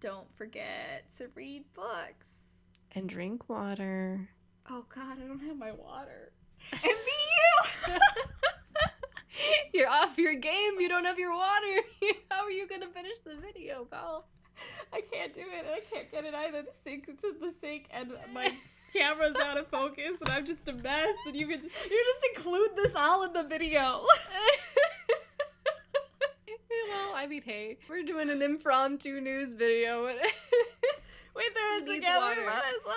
don't forget to read books. And drink water. Oh god, I don't have my water. And be you! You're off your game. You don't have your water. How are you going to finish the video, Belle? I can't do it, and I can't get it either. The sink is in the sink, and my camera's out of focus, and I'm just a mess, and you just include this all in the video. Well, I mean, hey, we're doing an impromptu news video. We threw it Needs together, water. might as well.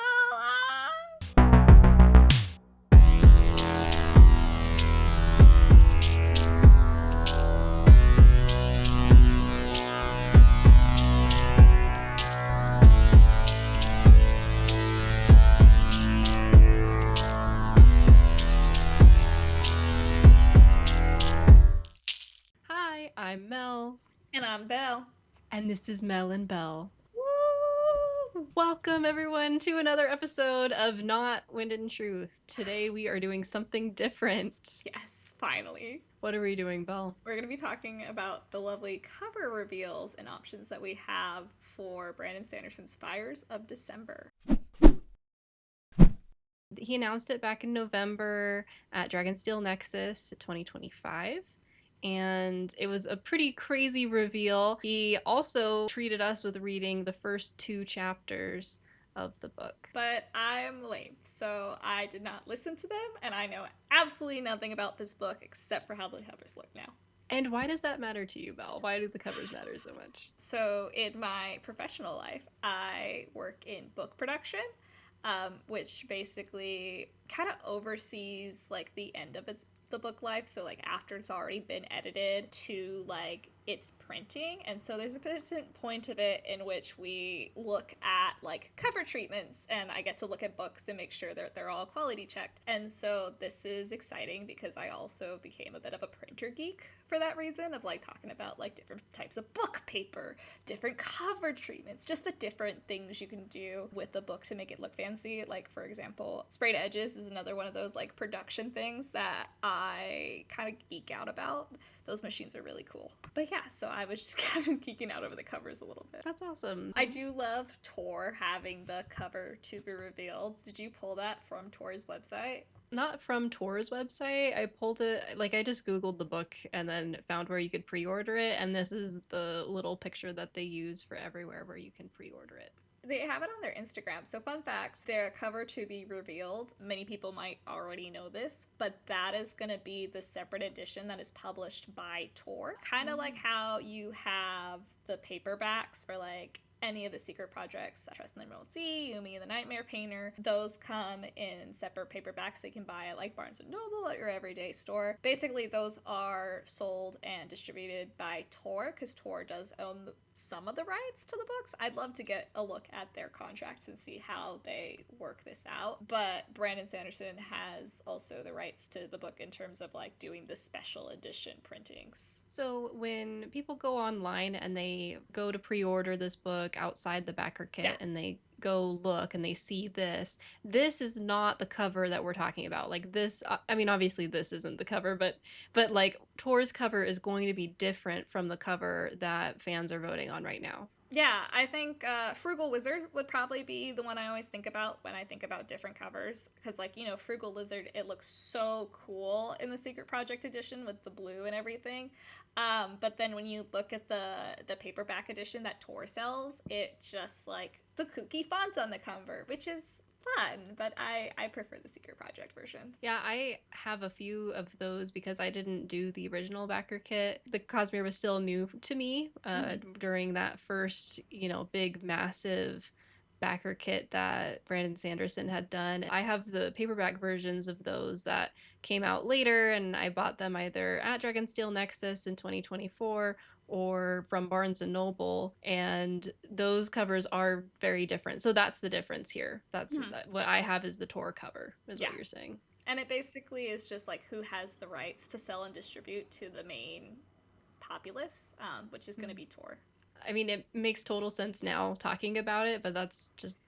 Hi, I'm Mel, And I'm Belle. and this is Mel and Belle. Woo! Welcome, everyone, to another episode of Not Wind and Truth. Today we are doing something different. Yes, finally. What are we doing, Belle? We're going to be talking about the lovely cover reveals and options that we have for Brandon Sanderson's Fires of December. He announced it back in November at Dragonsteel Nexus 2025. And it was a pretty crazy reveal. He also treated us with reading the first 2 chapters of the book. But I'm lame, so I did not listen to them, and I know absolutely nothing about this book except for how the covers look now. And why does that matter to you, Belle? Why do the covers matter so much? So in my professional life, I work in book production, which basically kind of oversees like the end of the book life, so like after it's already been edited to like its printing. And so there's a certain point of it in which we look at like cover treatments, and I get to look at books and make sure that they're all quality checked. And so this is exciting because I also became a bit of a printer geek for that reason, of like talking about like different types of book paper, different cover treatments, just the different things you can do with the book to make it look fancy. Like, for example, sprayed edges is another one of those like production things that I kind of geek out about. Those machines are really cool. But yeah, so I was just kind of geeking out over the covers a little bit. That's awesome. I do love Tor having the cover to be revealed. Did you pull that from Tor's website? Not from Tor's website. I pulled it, like I just Googled the book and then found where you could pre-order it. And this is the little picture that they use for everywhere where you can pre-order it. They have it on their Instagram. So fun fact, their cover to be revealed, many people might already know this, but that is going to be the separate edition that is published by Tor. Kind of like how you have the paperbacks for like any of the secret projects, Trust in the Remote Sea, Yumi and the Nightmare Painter. Those come in separate paperbacks they can buy at like Barnes & Noble at your everyday store. Basically, those are sold and distributed by Tor because Tor does own some of the rights to the books. I'd love to get a look at their contracts and see how they work this out. But Brandon Sanderson has also the rights to the book in terms of like doing the special edition printings. So when people go online and they go to pre-order this book outside the backer kit and they go look and they see this is not the cover that we're talking about. Like this, I mean, obviously this isn't the cover, but like Tor's cover is going to be different from the cover that fans are voting on right now. Yeah, I think Frugal Wizard would probably be the one I always think about when I think about different covers. Because, like, you know, Frugal Lizard, it looks so cool in the Secret Project edition with the blue and everything. But then when you look at the paperback edition that Tor sells, it just, like, the kooky font on the cover, which is fun, but I prefer the Secret Project version. Yeah, I have a few of those because I didn't do the original backer kit. The Cosmere was still new to me during that first, big, massive backer kit that Brandon Sanderson had done. I have the paperback versions of those that came out later, and I bought them either at Dragonsteel Nexus in 2024 or from Barnes & Noble, and those covers are very different. So that's the difference here. That's what I have is the Tor cover, is what you're saying. And it basically is just like who has the rights to sell and distribute to the main populace, which is going to be Tor. I mean, it makes total sense now talking about it, but that's just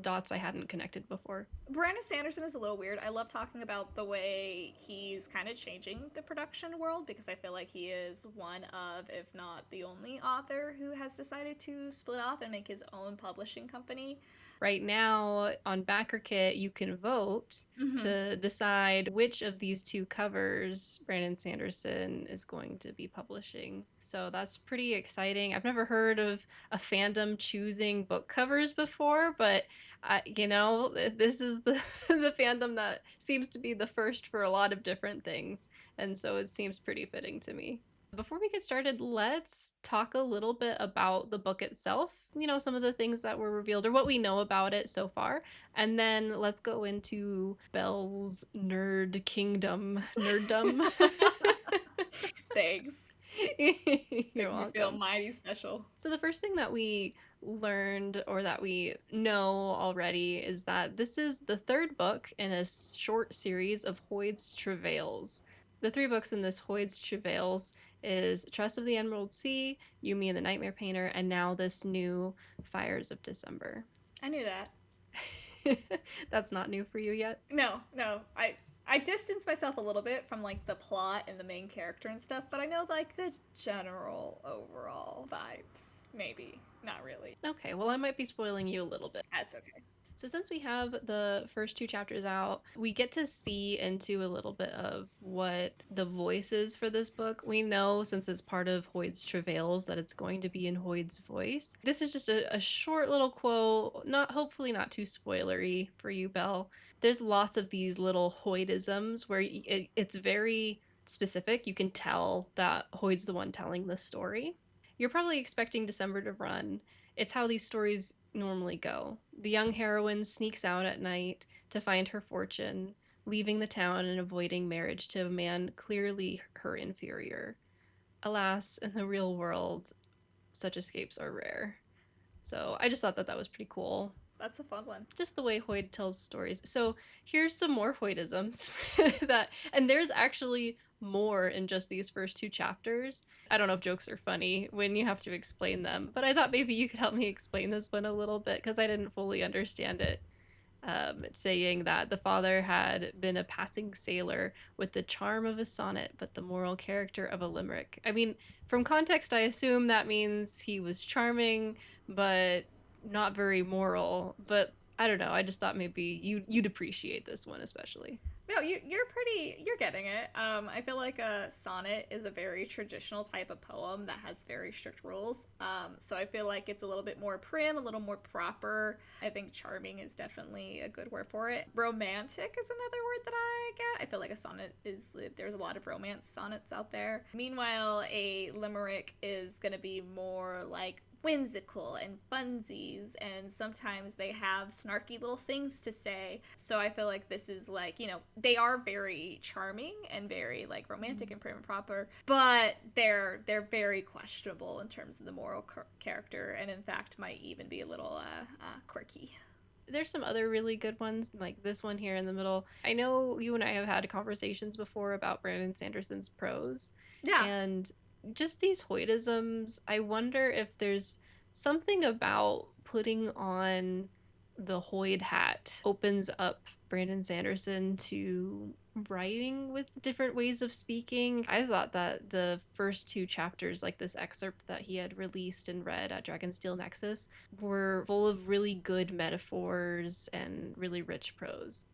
dots I hadn't connected before. Brandon Sanderson is a little weird. I love talking about the way he's kind of changing the production world because I feel like he is one of, if not the only author who has decided to split off and make his own publishing company. Right now on BackerKit, you can vote Mm-hmm. to decide which of these two covers Brandon Sanderson is going to be publishing. So that's pretty exciting. I've never heard of a fandom choosing book covers before, but this is the the fandom that seems to be the first for a lot of different things, and so it seems pretty fitting to me. Before we get started, let's talk a little bit about the book itself, some of the things that were revealed or what we know about it so far. And then let's go into Belle's nerd kingdom, nerddom. Thanks. You're Make me feel welcome. mighty special. So, the first thing that we learned or that we know already is that this is the third book in a short series of Hoid's Travails. The three books in this Hoid's Travails is Trust of the Emerald Sea, Yumi and the Nightmare Painter, and now this new Fires of December. I knew that. That's not new for you yet? No, no. I distance myself a little bit from like the plot and the main character and stuff, but I know like the general overall vibes. Maybe. Not really. Okay, well, I might be spoiling you a little bit. That's okay. So, since we have the first two chapters out, we get to see into a little bit of what the voice is for this book. We know, since it's part of Hoid's Travails, that it's going to be in Hoid's voice. This is just a short little quote, hopefully not too spoilery for you, Belle. There's lots of these little Hoidisms where it's very specific. You can tell that Hoid's the one telling the story. You're probably expecting December to run. It's how these stories normally go. The young heroine sneaks out at night to find her fortune, leaving the town and avoiding marriage to a man clearly her inferior. Alas, in the real world, such escapes are rare. So I just thought that was pretty cool. That's a fun one. Just the way Hoid tells stories. So here's some more Hoidisms and there's actually more in just these first two chapters. I don't know if jokes are funny when you have to explain them, but I thought maybe you could help me explain this one a little bit because I didn't fully understand it. Saying that the father had been a passing sailor with the charm of a sonnet, but the moral character of a limerick. I mean, from context, I assume that means he was charming, but not very moral. But I don't know. I just thought maybe you'd appreciate this one especially. No, you're getting it. I feel like a sonnet is a very traditional type of poem that has very strict rules. So I feel like it's a little bit more prim, a little more proper. I think charming is definitely a good word for it. Romantic is another word that I get. I feel like a sonnet is, there's a lot of romance sonnets out there. Meanwhile, a limerick is going to be more like whimsical and funsies, and sometimes they have snarky little things to say. So I feel like this is like, they are very charming and very like romantic and prim and proper, but they're very questionable in terms of the moral character, and in fact might even be a little quirky. There's some other really good ones, like this one here in the middle. I know you and I have had conversations before about Brandon Sanderson's prose. Yeah. And just these Hoidisms, I wonder if there's something about putting on the Hoid hat opens up Brandon Sanderson to writing with different ways of speaking. I thought that the first two chapters, like this excerpt that he had released and read at Dragonsteel Nexus, were full of really good metaphors and really rich prose.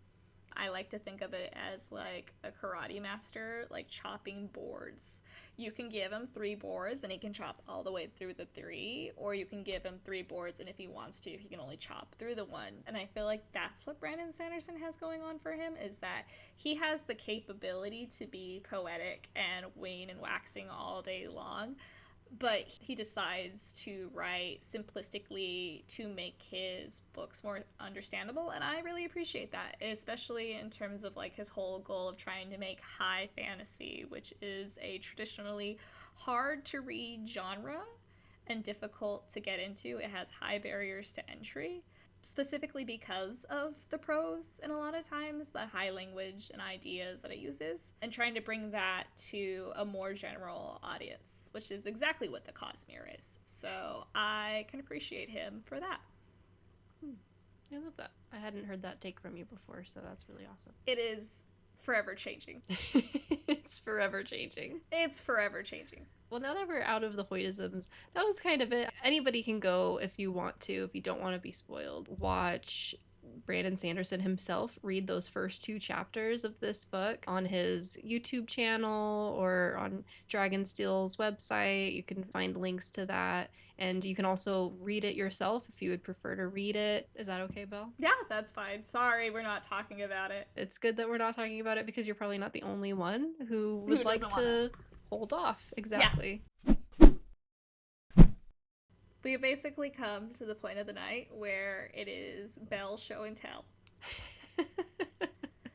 I like to think of it as like a karate master, like chopping boards. You can give him 3 boards and he can chop all the way through the 3, or you can give him 3 boards and if he wants to, he can only chop through the 1. And I feel like that's what Brandon Sanderson has going on for him, is that he has the capability to be poetic and wane and waxing all day long, but he decides to write simplistically to make his books more understandable, and I really appreciate that, especially in terms of like his whole goal of trying to make high fantasy, which is a traditionally hard to read genre and difficult to get into. It has high barriers to entry, specifically because of the prose and a lot of times the high language and ideas that it uses, and trying to bring that to a more general audience, which is exactly what the Cosmere is. So I can appreciate him for that. I love that. I hadn't heard that take from you before, so that's really awesome. It is forever changing. It's forever changing. It's forever changing. Well, now that we're out of the Hoytisms, that was kind of it. Anybody can go if you want to, if you don't want to be spoiled. Watch Brandon Sanderson himself read those first 2 chapters of this book on his YouTube channel or on Dragonsteel's website. You can find links to that. And you can also read it yourself if you would prefer to read it. Is that okay, Belle? Yeah, that's fine. Sorry, we're not talking about it. It's good that we're not talking about it because you're probably not the only one who would like to hold off. Exactly. Yeah. We have basically come to the point of the night where it is Belle show and tell.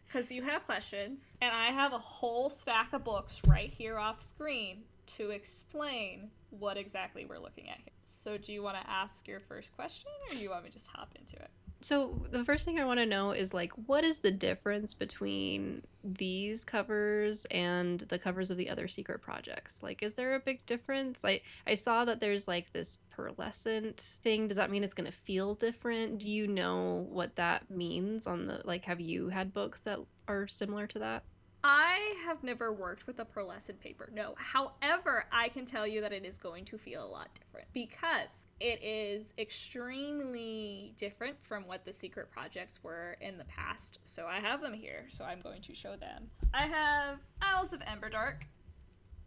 Because you have questions, and I have a whole stack of books right here off screen to explain what exactly we're looking at here. So do you want to ask your first question, or do you want me to just hop into it? So the first thing I want to know is, like, what is the difference between these covers and the covers of the other secret projects? Like, is there a big difference? I saw that there's, like, this pearlescent thing. Does that mean it's going to feel different? Do you know what that means on the, like, have you had books that are similar to that? I have never worked with a pearlescent paper, no. However, I can tell you that it is going to feel a lot different because it is extremely different from what the secret projects were in the past. So I have them here, so I'm going to show them. I have Isles of Emberdark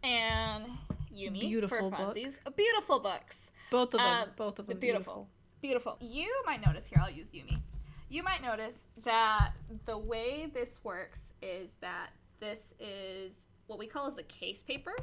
and Yumi Beautiful for funsies. book. Beautiful books. Both of them Beautiful. You might notice here, I'll use Yumi. You might notice that the way this works is that this is what we call as a case paper,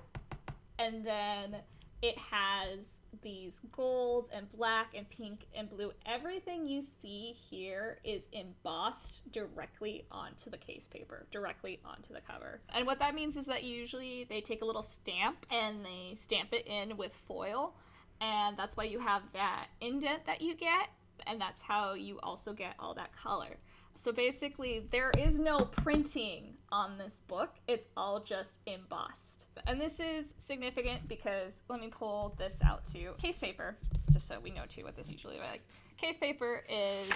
and then it has these gold and black and pink and blue. Everything you see here is embossed directly onto the case paper, directly onto the cover. And what that means is that usually they take a little stamp and they stamp it in with foil, and that's why you have that indent that you get, and that's how you also get all that color. So basically, there is no printing on this book. It's all just embossed. And this is significant because, let me pull this out too. Case paper, just so we know too what this usually like. Case paper is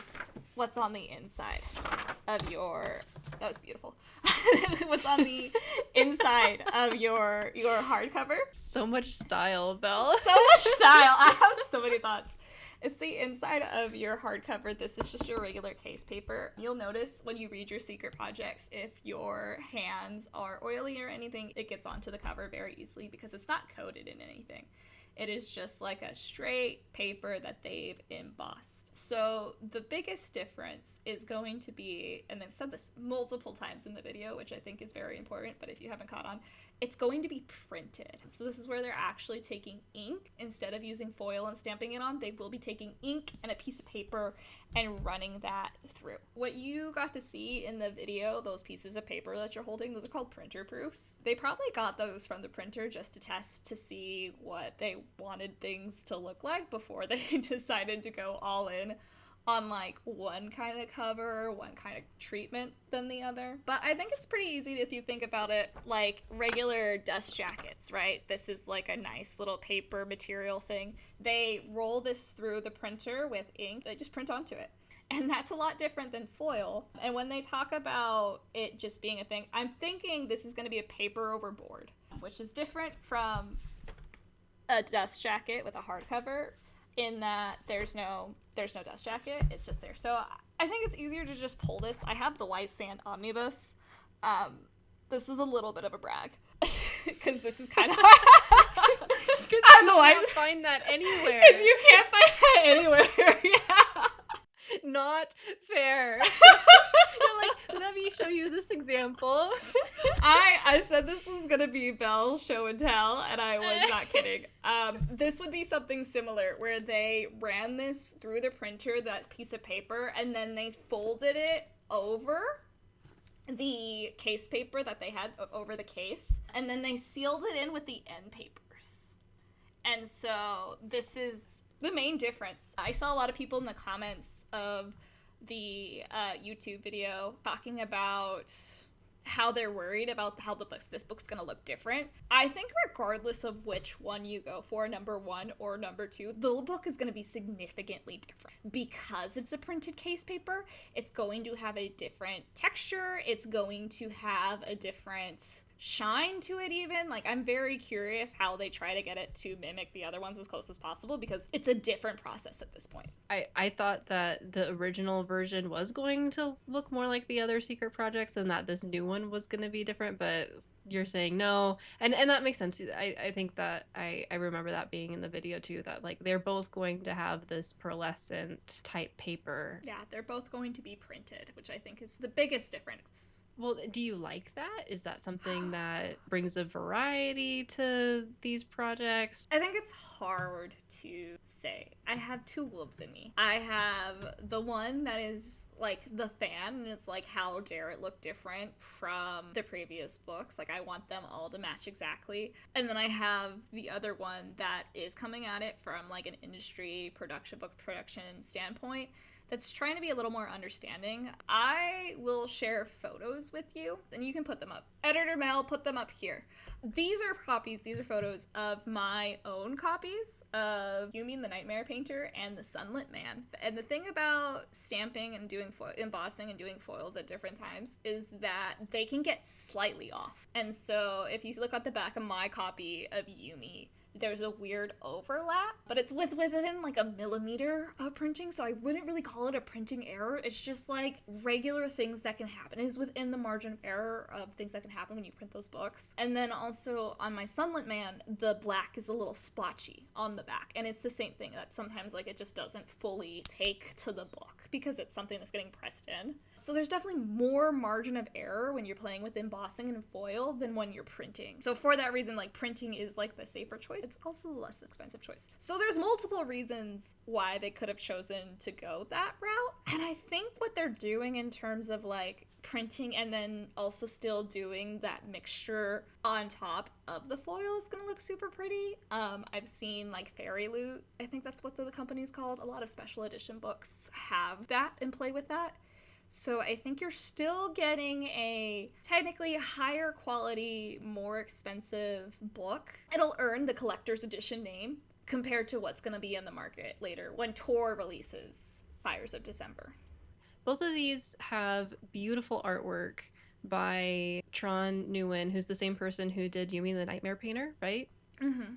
what's on the inside of your, that was beautiful. What's on the inside of your hardcover. So much style, Belle. So much style. I have so many thoughts. It's the inside of your hardcover. This is just your regular case paper. You'll notice when you read your secret projects, if your hands are oily or anything, it gets onto the cover very easily because it's not coated in anything. It is just like a straight paper that they've embossed. So the biggest difference is going to be, and I've said this multiple times in the video, which I think is very important, but if you haven't caught on, it's going to be printed. So this is where they're actually taking ink. Instead of using foil and stamping it on, they will be taking ink and a piece of paper and running that through. What you got to see in the video, those pieces of paper that you're holding, those are called printer proofs. They probably got those from the printer just to test to see what they wanted things to look like before they decided to go all in on like one kind of cover, one kind of treatment than the other. But I think it's pretty easy if you think about it like regular dust jackets, right? This is like a nice little paper material thing. They roll this through the printer with ink. They just print onto it. And that's a lot different than foil. And when they talk about it just being a thing, I'm thinking this is going to be a paper over board, which is different from a dust jacket with a hardcover in that there's no dust jacket. It's just there. So I think it's easier to just pull this. I have the White Sand Omnibus. This is a little bit of a brag because this is kind of hard. Because you can't find that anywhere. Because you can't find that anywhere. Yeah. Not fair. You're like, let me show you this example. I said this is gonna be Belle show and tell, and I was not kidding. This would be something similar where they ran this through the printer, that piece of paper, and then they folded it over the case paper that they had over the case, and then they sealed it in with the end papers. And so this is the main difference. I saw a lot of people in the comments of the YouTube video talking about how they're worried about how this book's gonna look different. I think regardless of which one you go for, number 1 or number 2, the book is gonna be significantly different. Because it's a printed case paper, it's going to have a different texture, it's going to have a different shine to it even. Like, I'm very curious how they try to get it to mimic the other ones as close as possible, because it's a different process at this point. I thought that the original version was going to look more like the other secret projects and that this new one was going to be different, but you're saying no. And that makes sense. I think that I remember that being in the video too, that like they're both going to have this pearlescent type paper. Yeah, they're both going to be printed, which I think is the biggest difference. Well, do you like that? Is that something that brings a variety to these projects? I think it's hard to say. I have two wolves in me. I have the one that is like the fan, and it's like, how dare it look different from the previous books? Like, I want them all to match exactly. And then I have the other one that is coming at it from like an industry book production standpoint, that's trying to be a little more understanding. I will share photos with you, and you can put them up. Editor Mel, put them up here. These are photos of my own copies of Yumi the Nightmare Painter and the Sunlit Man. And the thing about stamping and doing embossing and doing foils at different times is that they can get slightly off. And so if you look at the back of my copy of Yumi, there's a weird overlap, but it's within like a millimeter of printing, so I wouldn't really call it a printing error. It's just like regular things that can happen. It is within the margin of error of things that can happen when you print those books. And then also on my Sunlit Man, the black is a little splotchy on the back, and it's the same thing, that sometimes like it just doesn't fully take to the book because it's something that's getting pressed in. So there's definitely more margin of error when you're playing with embossing and foil than when you're printing. So for that reason, like, printing is like the safer choice. It's also the less expensive choice. So there's multiple reasons why they could have chosen to go that route. And I think what they're doing in terms of like printing and then also still doing that mixture on top of the foil is gonna look super pretty. I've seen like Fairy Loot, I think that's what the company's called. A lot of special edition books have that and play with that. So I think you're still getting a technically higher quality, more expensive book. It'll earn the collector's edition name compared to what's going to be in the market later when Tor releases Fires of December. Both of these have beautiful artwork by Tron Nguyen, who's the same person who did Yumi the Nightmare Painter, right? Mm-hmm.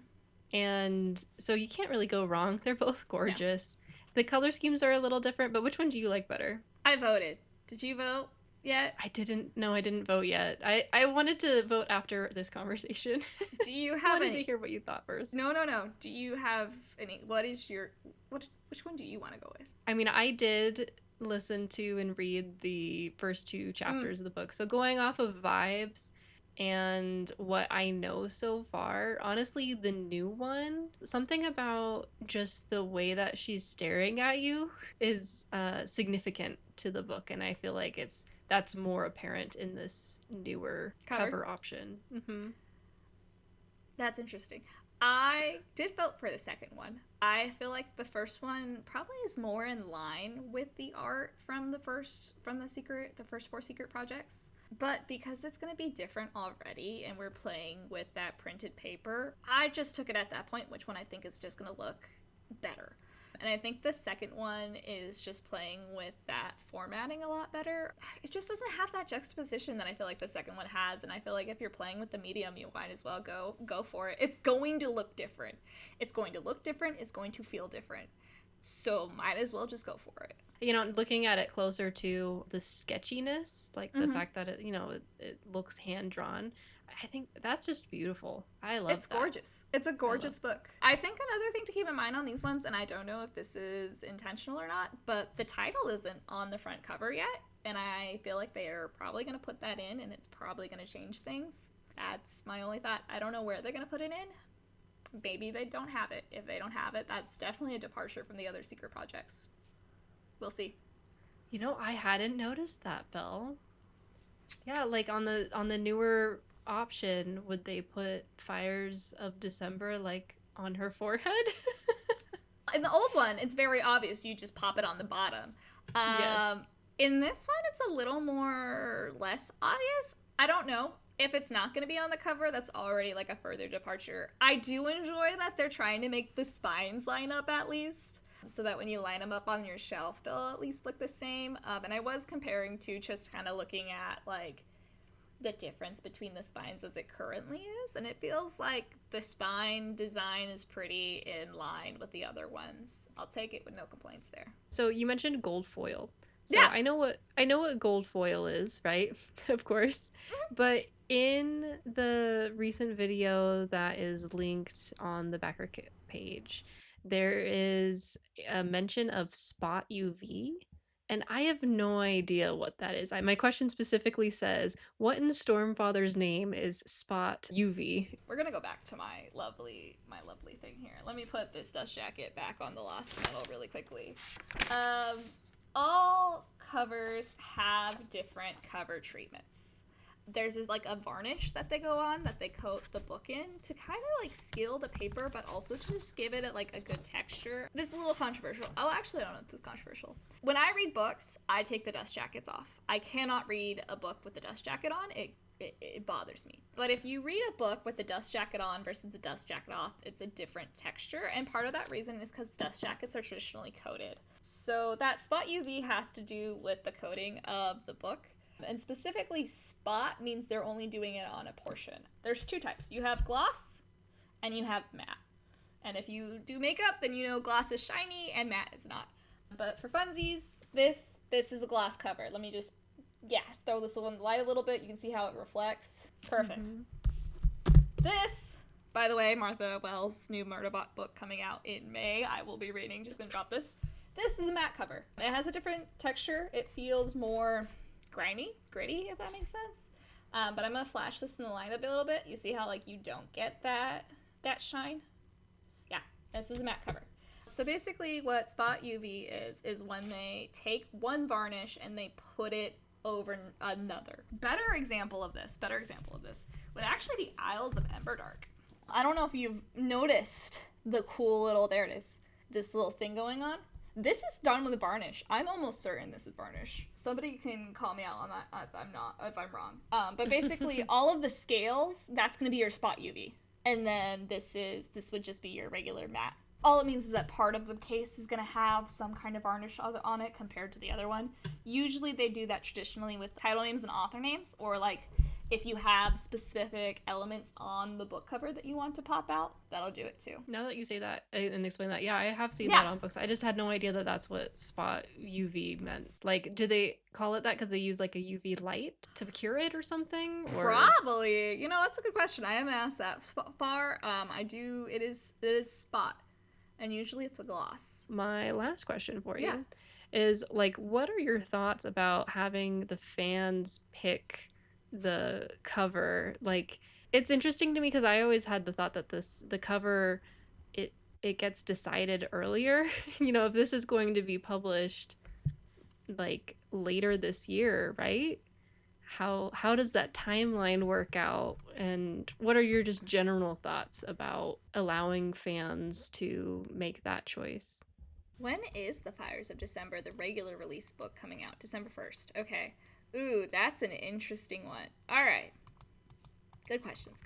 And so you can't really go wrong. They're both gorgeous. No. The color schemes are a little different, but which one do you like better? I voted. Did you vote yet? I didn't vote yet. I wanted to vote after this conversation. Do you have I wanted to hear what you thought first. No. Do you have any? Which one do you want to go with? I mean, I did listen to and read the first 2 chapters of the book. So going off of vibes and what I know so far, honestly, the new one, something about just the way that she's staring at you is significant to the book, and I feel like that's more apparent in this newer cover option. Mm-hmm. That's interesting. I did vote for the second one. I feel like the first one probably is more in line with the art from the first 4 secret projects. But because it's going to be different already and we're playing with that printed paper, I just took it at that point, which one I think is just going to look better. And I think the second one is just playing with that formatting a lot better. It just doesn't have that juxtaposition that I feel like the second one has, and I feel like if you're playing with the medium, you might as well go for it. It's going to look different. It's going to look different. It's going to feel different. So might as well just go for it. You know, looking at it closer to the sketchiness, like the fact that it looks hand-drawn, I think that's just beautiful. I love it. It's gorgeous. It's a gorgeous book. I think another thing to keep in mind on these ones, and I don't know if this is intentional or not, but the title isn't on the front cover yet, and I feel like they are probably going to put that in, and it's probably going to change things. That's my only thought. I don't know where they're going to put it in. Maybe they don't have it. If they don't have it, that's definitely a departure from the other secret projects. We'll see. You know, I hadn't noticed that, Belle. Yeah, like on the newer option, would they put Fires of December like on her forehead? In the old one, it's very obvious. You just pop it on the bottom. Yes. In this one, it's a little more less obvious. I don't know. If it's not going to be on the cover, that's already like a further departure. I do enjoy that they're trying to make the spines line up at least, so that when you line them up on your shelf, they'll at least look the same. And I was comparing to just kind of looking at like the difference between the spines as it currently is, and it feels like the spine design is pretty in line with the other ones. I'll take it with no complaints there. So you mentioned gold foil. So Yeah. I know what gold foil is, right? Of course. But in the recent video that is linked on the backer kit page, there is a mention of spot UV. And I have no idea what that is. My question specifically says, what in Stormfather's name is spot UV? We're gonna go back to my lovely thing here. Let me put this dust jacket back on the Lost Metal really quickly. All covers have different cover treatments. There's like a varnish that they go on that they coat the book in to kind of like seal the paper, but also to just give it like a good texture. This is a little controversial. Oh, actually, I don't know if this is controversial. When I read books, I take the dust jackets off. I cannot read a book with the dust jacket on. It bothers me. But if you read a book with the dust jacket on versus the dust jacket off, it's a different texture. And part of that reason is because dust jackets are traditionally coated. So that spot UV has to do with the coating of the book. And specifically, spot means they're only doing it on a portion. There's two types. You have gloss and you have matte. And if you do makeup, then you know gloss is shiny and matte is not. But for funsies, this is a gloss cover. Let me just, throw this in the light a little bit. You can see how it reflects. Perfect. Mm-hmm. This, by the way, Martha Wells' new Murderbot book coming out in May. I will be reading. Just gonna drop this. This is a matte cover. It has a different texture. It feels more grimy, gritty, if that makes sense. But I'm gonna flash this in the light a little bit. You see how like you don't get that shine? Yeah, this is a matte cover. So basically what spot UV is when they take one varnish and they put it over another. Better example of this would actually be Isles of Emberdark. I don't know if you've noticed the cool little, there it is, this little thing going on. This is done with varnish. I'm almost certain this is varnish. Somebody can call me out on that if I'm wrong. But basically, all of the scales, that's going to be your spot UV. And then this would just be your regular matte. All it means is that part of the case is going to have some kind of varnish on it compared to the other one. Usually they do that traditionally with title names and author names, or like if you have specific elements on the book cover that you want to pop out, that'll do it too. Now that you say that and explain that, I have seen that on books. I just had no idea that that's what spot UV meant. Like, do they call it that because they use like a UV light to cure it or something? Or... Probably. You know, that's a good question. I haven't asked that far. It is spot, and usually it's a gloss. My last question for you is like, what are your thoughts about having the fans pick the cover? Like, it's interesting to me because I always had the thought that the cover it gets decided earlier. You know, if this is going to be published like later this year, right? How does that timeline work out, and what are your just general thoughts about allowing fans to make that choice? When is The Fires of December, the regular release book, coming out? December 1st. Okay. Ooh, that's an interesting one. All right. Good questions.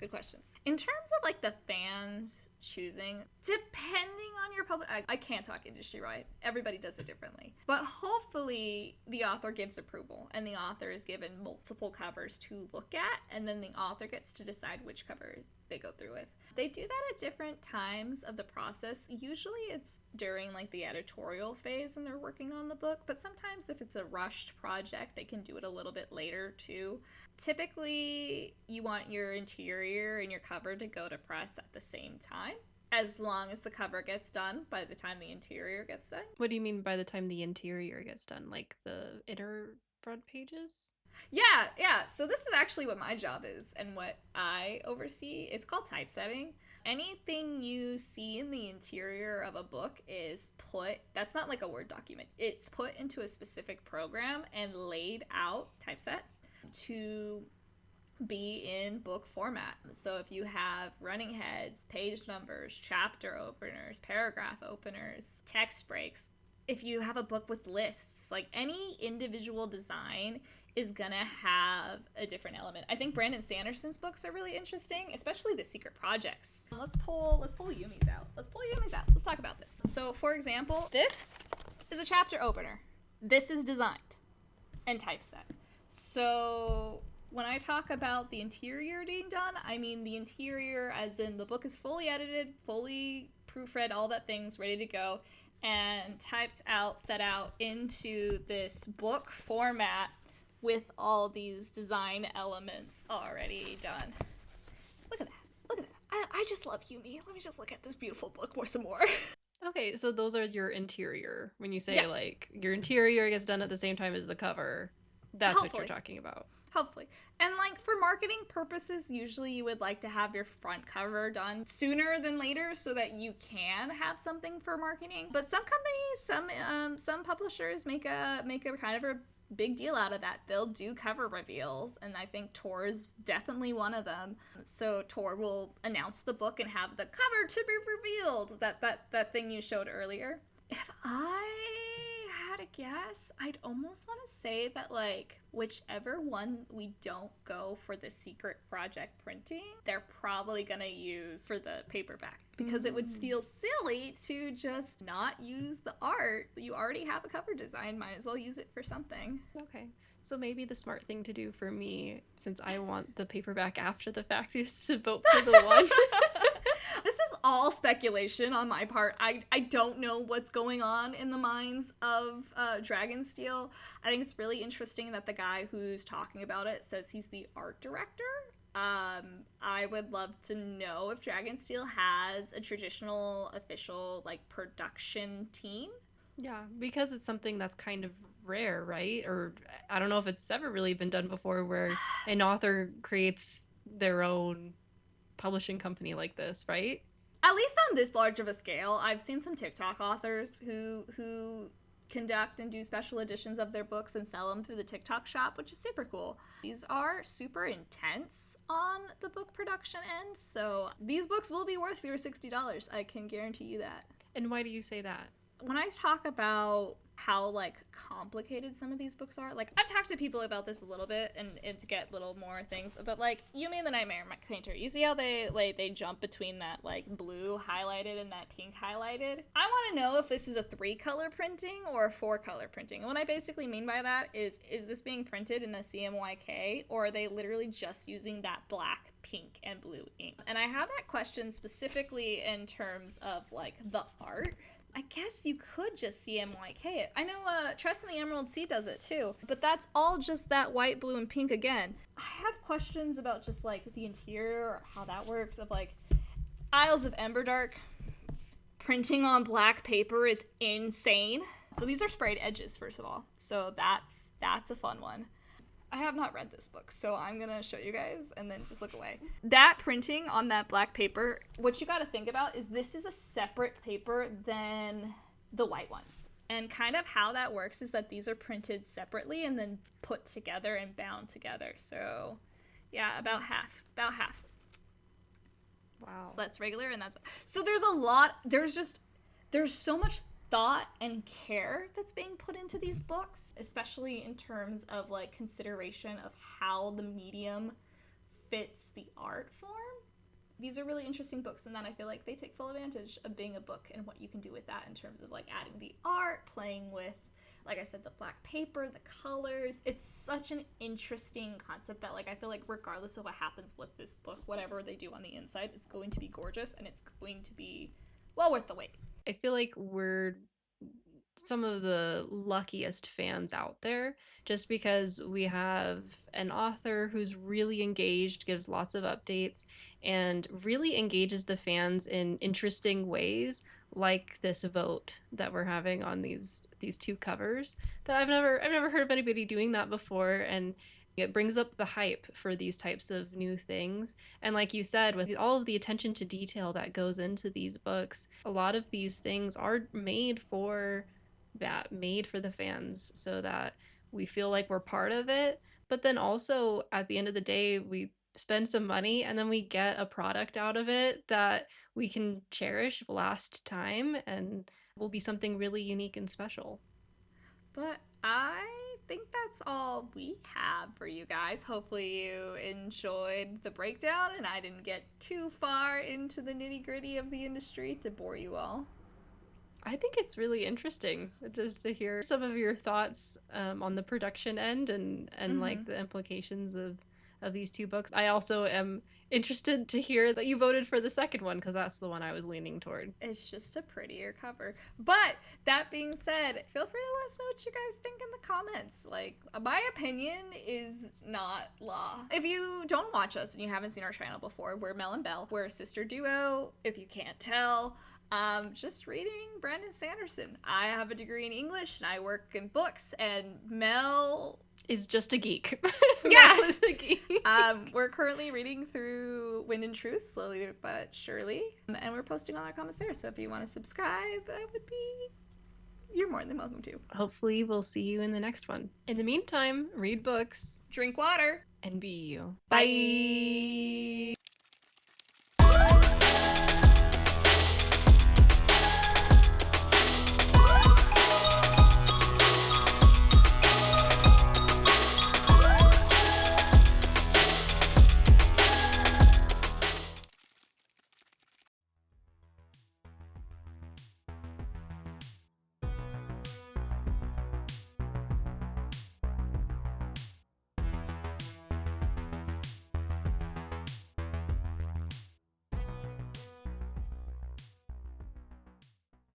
In terms of like the fans choosing, depending on your public, I can't talk industry, right? Everybody does it differently. But hopefully the author gives approval and the author is given multiple covers to look at, and then the author gets to decide which cover they go through with. They do that at different times of the process. Usually it's during like the editorial phase and they're working on the book, but sometimes if it's a rushed project, they can do it a little bit later too. Typically, you want your interior and your cover to go to press at the same time, as long as the cover gets done by the time the interior gets done. What do you mean by the time the interior gets done? Like the inner front pages? Yeah. So this is actually what my job is and what I oversee. It's called typesetting. Anything you see in the interior of a book is that's not like a Word document. It's put into a specific program and laid out, typeset, to be in book format. So if you have running heads, page numbers, chapter openers, paragraph openers, text breaks, if you have a book with lists, like any individual design is gonna have a different element. I think Brandon Sanderson's books are really interesting, especially the secret projects. Let's pull Yumi's out. Let's pull Yumi's out. Let's talk about this. So, for example, this is a chapter opener. This is designed and typeset. So when I talk about the interior being done, I mean the interior as in the book is fully edited, fully proofread, all that things ready to go, and typed out, set out into this book format with all these design elements already done. Look at that. Look at that. I just love Yumi. Let me just look at this beautiful book some more. Okay, so those are your interior. When you say Yeah. like your interior gets done at the same time as the cover, that's Hopefully. what you're talking about. Hopefully. And like for marketing purposes, usually you would like to have your front cover done sooner than later so that you can have something for marketing. But some companies, some publishers make a kind of a big deal out of that. They'll do cover reveals, and I think Tor is definitely one of them. So Tor will announce the book and have the cover to be revealed. That thing you showed earlier. If I had a guess, I'd almost want to say that like whichever one we don't go for the secret project printing, they're probably gonna use for the paperback, because it would feel silly to just not use the art. You already have a cover design, might as well use it for something. Okay. So maybe the smart thing to do for me, since I want the paperback after the fact, is to vote for the one. This is all speculation on my part. I don't know what's going on in the minds of Dragonsteel. I think it's really interesting that the guy who's talking about it says he's the art director. I would love to know if Dragonsteel has a traditional official like production team. Yeah, because it's something that's kind of rare, right? Or I don't know if it's ever really been done before where an author creates their own publishing company like this, right? At least on this large of a scale. I've seen some TikTok authors who conduct and do special editions of their books and sell them through the TikTok shop, which is super cool. These are super intense on the book production end, so these books will be worth your $60. I can guarantee you that. And why do you say that? When I talk about how like complicated some of these books are, like I've talked to people about this a little bit and to get little more things, but like Yumi the Nightmare Painter, you see how they jump between that like blue highlighted and that pink highlighted? I want to know if this is a 3-color printing or a 4-color printing. And what I basically mean by that is this being printed in a CMYK, or are they literally just using that black, pink, and blue ink? And I have that question specifically in terms of like the art. I guess you could just CMYK it. I know Trust in the Emerald Sea does it too, but that's all just that white, blue, and pink again. I have questions about just like the interior or how that works, of like Isles of Emberdark. Printing on black paper is insane. So these are sprayed edges, first of all. So that's a fun one. I have not read this book, so I'm gonna show you guys and then just look away. That printing on that black paper, what you gotta think about is this is a separate paper than the white ones. And kind of how that works is that these are printed separately and then put together and bound together. So yeah, about half. Wow. So that's regular, and that's... So there's so much thought and care that's being put into these books, especially in terms of like consideration of how the medium fits the art form. These are really interesting books, and then I feel like they take full advantage of being a book and what you can do with that in terms of like adding the art, playing with, like I said, the black paper, the colors. It's such an interesting concept that like I feel like regardless of what happens with this book, whatever they do on the inside, it's going to be gorgeous and it's going to be well worth the wait. I feel like we're some of the luckiest fans out there, just because we have an author who's really engaged, gives lots of updates, and really engages the fans in interesting ways, like this vote that we're having on these 2 covers. That I've never heard of anybody doing that before, and it brings up the hype for these types of new things. And like you said, with all of the attention to detail that goes into these books, a lot of these things are made for the fans, so that we feel like we're part of it. But then also at the end of the day, we spend some money and then we get a product out of it that we can cherish, last time, and will be something really unique and special. But I think that's all we have for you guys. Hopefully you enjoyed the breakdown and I didn't get too far into the nitty-gritty of the industry to bore you all. I think it's really interesting just to hear some of your thoughts on the production end and like the implications of these two books. I also am interested to hear that you voted for the second one because that's the one I was leaning toward. It's just a prettier cover. But that being said, feel free to let us know what you guys think in the comments. Like, my opinion is not law. If you don't watch us and you haven't seen our channel before, we're Mel and Belle. We're a sister duo, if you can't tell. Just reading Brandon Sanderson. I have a degree in English and I work in books, and Mel is just a geek. Yeah. Mel is a geek. We're currently reading through Wind and Truth, slowly but surely, and we're posting all our comments there. So if you want to subscribe, you're more than welcome to. Hopefully we'll see you in the next one. In the meantime, read books, Drink water, and be you. Bye.